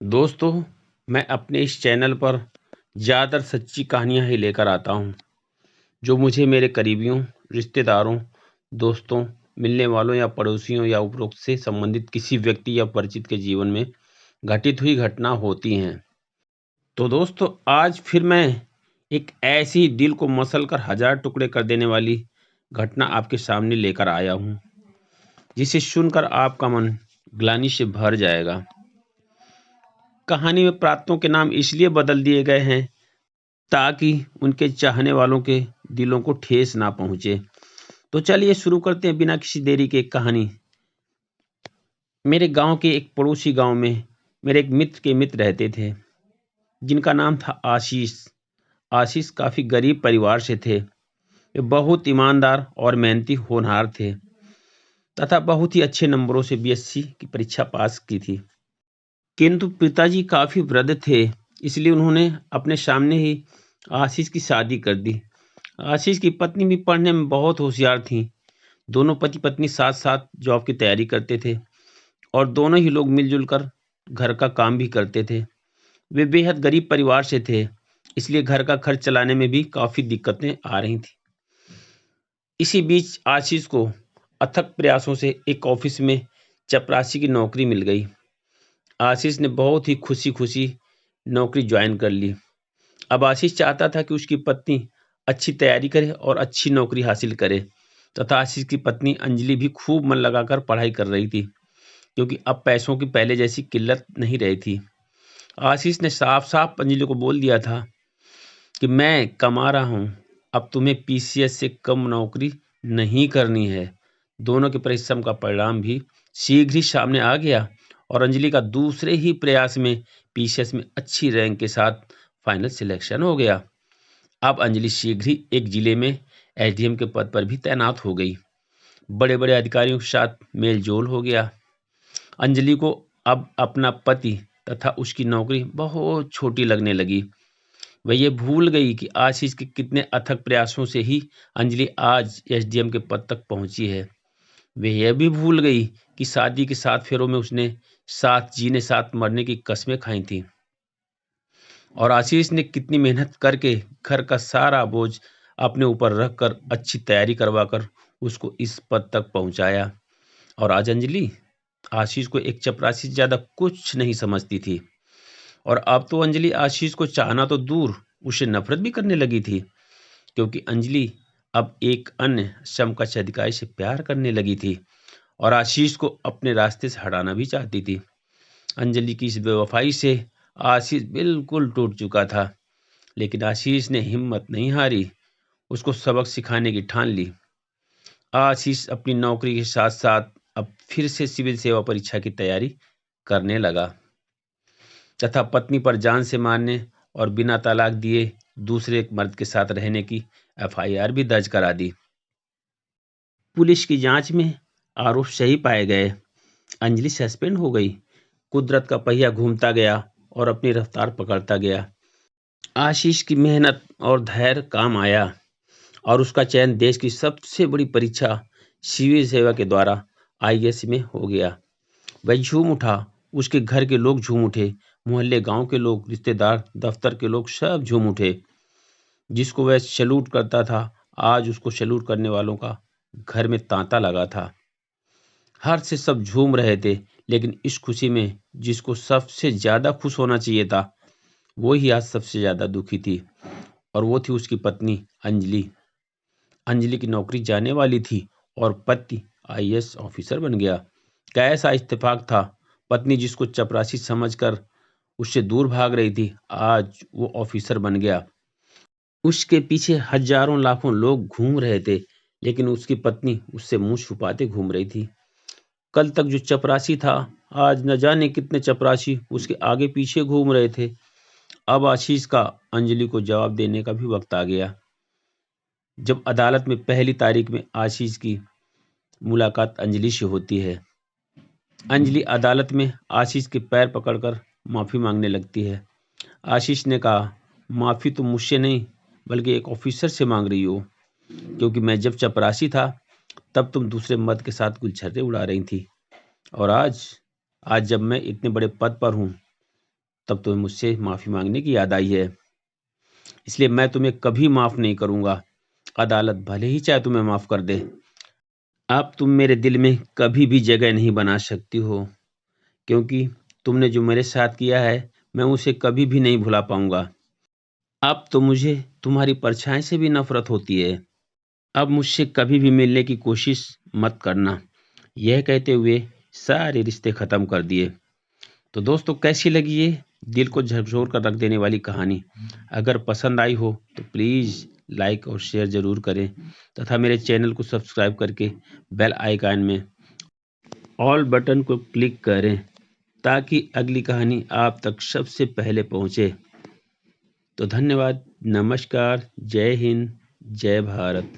दोस्तों, मैं अपने इस चैनल पर ज़्यादातर सच्ची कहानियाँ ही लेकर आता हूँ, जो मुझे मेरे करीबियों, रिश्तेदारों, दोस्तों, मिलने वालों या पड़ोसियों या उपरोक्त से संबंधित किसी व्यक्ति या परिचित के जीवन में घटित हुई घटना होती हैं। तो दोस्तों, आज फिर मैं एक ऐसी दिल को मसल कर हज़ार टुकड़े कर देने वाली घटना आपके सामने लेकर आया हूँ, जिसे सुनकर आपका मन ग्लानि से भर जाएगा। कहानी में पात्रों के नाम इसलिए बदल दिए गए हैं ताकि उनके चाहने वालों के दिलों को ठेस ना पहुंचे। तो चलिए शुरू करते हैं बिना किसी देरी के एक कहानी। मेरे गांव के एक पड़ोसी गांव में मेरे एक मित्र के मित्र रहते थे, जिनका नाम था आशीष। आशीष काफी गरीब परिवार से थे। वे बहुत ईमानदार और मेहनती होनहार थे तथा बहुत ही अच्छे नंबरों से बीएससी की परीक्षा पास की थी। किंतु पिताजी काफी वृद्ध थे, इसलिए उन्होंने अपने सामने ही आशीष की शादी कर दी। आशीष की पत्नी भी पढ़ने में बहुत होशियार थी। दोनों पति पत्नी साथ साथ जॉब की तैयारी करते थे और दोनों ही लोग मिलजुल कर घर का काम भी करते थे। वे बेहद गरीब परिवार से थे, इसलिए घर का खर्च चलाने में भी काफी दिक्कतें आ रही थी। इसी बीच आशीष को अथक प्रयासों से एक ऑफिस में चपरासी की नौकरी मिल गई। आशीष ने बहुत ही खुशी खुशी नौकरी ज्वाइन कर ली। अब आशीष चाहता था कि उसकी पत्नी अच्छी तैयारी करे और अच्छी नौकरी हासिल करे तथा आशीष की पत्नी अंजलि भी खूब मन लगाकर पढ़ाई कर रही थी, क्योंकि अब पैसों की पहले जैसी किल्लत नहीं रही थी। आशीष ने साफ साफ अंजलि को बोल दिया था कि मैं कमा रहा हूँ, अब तुम्हें पीसीएस से कम नौकरी नहीं करनी है। दोनों के परिश्रम का परिणाम भी शीघ्र ही सामने आ गया और अंजलि का दूसरे ही प्रयास में पीसीएस में अच्छी रैंक के साथ फाइनल सिलेक्शन हो गया। अब अंजलि शीघ्र ही एक जिले में एसडीएम के पद पर भी तैनात हो गई। बड़े बड़े अधिकारियों के साथ मेल जोल हो गया। अंजलि को अब अपना पति तथा उसकी नौकरी बहुत छोटी लगने लगी। वह ये भूल गई कि आशीष के कितने अथक प्रयासों से ही अंजलि आज एसडीएम के पद तक पहुंची है। वह यह भी भूल गई कि शादी के 7 फेरों में उसने साथ जीने साथ मरने की कस्में खाई थी और आशीष ने कितनी मेहनत करके घर का सारा बोझ अपने ऊपर रखकर अच्छी तैयारी करवाकर उसको इस पद तक पहुंचाया। और आज अंजलि आशीष को एक चपरासी से ज्यादा कुछ नहीं समझती थी। और अब तो अंजलि आशीष को चाहना तो दूर, उसे नफरत भी करने लगी थी, क्योंकि अंजलि अब एक अन्य समकक्ष अधिकारी से प्यार करने लगी थी और आशीष को अपने रास्ते से हटाना भी चाहती थी। अंजलि की इस बेवफाई से आशीष बिल्कुल टूट चुका था, लेकिन आशीष ने हिम्मत नहीं हारी। उसको सबक सिखाने की ठान ली। आशीष अपनी नौकरी के साथ साथ अब फिर से सिविल सेवा परीक्षा की तैयारी करने लगा तथा पत्नी पर जान से मारने और बिना तलाक दिए दूसरे एक मर्द के साथ रहने की एफआईआर भी दर्ज करा दी। पुलिस की जांच में आरोप सही पाए गए। अंजलि सस्पेंड हो गई। कुदरत का पहिया घूमता गया और अपनी रफ्तार पकड़ता गया। आशीष की मेहनत और धैर्य काम आया और उसका चयन देश की सबसे बड़ी परीक्षा सिविल सेवा के द्वारा आईएएस में हो गया। वह झूम उठा, उसके घर के लोग झूम उठे, मोहल्ले गांव के लोग, रिश्तेदार, दफ्तर के लोग सब झूम उठे। जिसको वह सैल्यूट करता था, आज उसको सैल्यूट करने वालों का घर में तांता लगा था। हर से सब झूम रहे थे, लेकिन इस खुशी में जिसको सबसे ज्यादा खुश होना चाहिए था, वो ही आज सबसे ज्यादा दुखी थी और वो थी उसकी पत्नी अंजलि। अंजलि की नौकरी जाने वाली थी और पति आईएएस ऑफिसर बन गया। कैसा इत्तेफाक था। पत्नी जिसको चपरासी समझकर उससे दूर भाग रही थी, आज वो ऑफिसर बन गया। उसके पीछे हजारों लाखों लोग घूम रहे थे, लेकिन उसकी पत्नी उससे मुंह छुपाते घूम रही थी। कल तक जो चपरासी था, आज न जाने कितने चपरासी उसके आगे पीछे घूम रहे थे। अब आशीष का अंजलि को जवाब देने का भी वक्त आ गया। जब अदालत में पहली तारीख में आशीष की मुलाकात अंजलि से होती है, अंजलि अदालत में आशीष के पैर पकड़कर माफी मांगने लगती है। आशीष ने कहा, माफी तुम मुझसे नहीं बल्कि एक ऑफिसर से मांग रही हो, क्योंकि मैं जब चपरासी था तब तुम दूसरे मर्द के साथ गुलछर्रे उड़ा रही थी और आज आज जब मैं इतने बड़े पद पर हूँ तब तुम्हें मुझसे माफ़ी मांगने की याद आई है। इसलिए मैं तुम्हें कभी माफ़ नहीं करूँगा। अदालत भले ही चाहे तुम्हें माफ़ कर दे। अब तुम मेरे दिल में कभी भी जगह नहीं बना सकती हो, क्योंकि तुमने जो मेरे साथ किया है, मैं उसे कभी भी नहीं भुला पाऊँगा। अब तो मुझे तुम्हारी परछाई से भी नफ़रत होती है। अब मुझसे कभी भी मिलने की कोशिश मत करना। यह कहते हुए सारे रिश्ते ख़त्म कर दिए। तो दोस्तों, कैसी लगी ये दिल को झकझोर कर रख देने वाली कहानी? अगर पसंद आई हो तो प्लीज़ लाइक और शेयर ज़रूर करें तथा मेरे चैनल को सब्सक्राइब करके बेल आइकन में ऑल बटन को क्लिक करें ताकि अगली कहानी आप तक सबसे पहले पहुंचे। तो धन्यवाद, नमस्कार, जय हिंद, जय भारत।